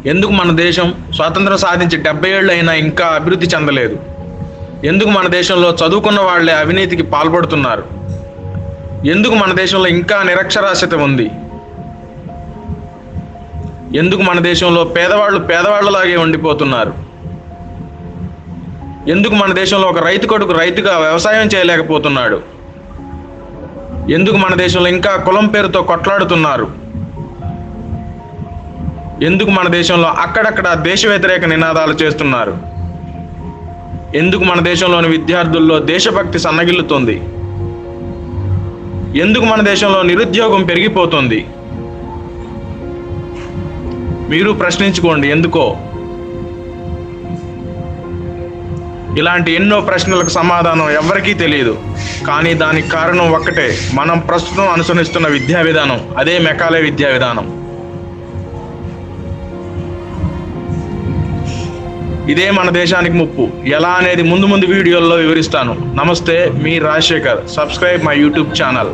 ఎందుకు మన దేశం స్వాతంత్రం సాధించి 70 ఏళ్ళు అయినా ఇంకా అభివృద్ధి చెందలేదు? ఎందుకు మన దేశంలో చదువుకున్న వాళ్లే అవినీతికి పాల్పడుతున్నారు? ఎందుకు మన దేశంలో ఇంకా నిరక్షరాస్యత ఉంది? ఎందుకు మన దేశంలో పేదవాళ్ళు పేదవాళ్లలాగే ఉండిపోతున్నారు? ఎందుకు మన దేశంలో ఒక రైతు కొడుకు రైతుగా వ్యవసాయం చేయలేకపోతున్నాడు? ఎందుకు మన దేశంలో ఇంకా కులం పేరుతో కొట్లాడుతున్నారు? ఎందుకు మన దేశంలో అక్కడక్కడ దేశ వ్యతిరేక నినాదాలు చేస్తున్నారు? ఎందుకు మన దేశంలోని విద్యార్థుల్లో దేశభక్తి సన్నగిల్లుతుంది? ఎందుకు మన దేశంలో నిరుద్యోగం పెరిగిపోతుంది? మీరు ప్రశ్నించుకోండి ఎందుకో. ఇలాంటి ఎన్నో ప్రశ్నలకు సమాధానం ఎవ్వరికీ తెలియదు. కానీ దానికి కారణం ఒక్కటే, మనం ప్రస్తుతం అనుసరిస్తున్న విద్యా విధానం. అదే మెకాలే విద్యా విధానం. ఇదే మన దేశానికి ముప్పు. ఎలా అనేది ముందు వీడియోల్లో వివరిస్తాను. నమస్తే, మీ Rajasekhar. Subscribe my YouTube channel.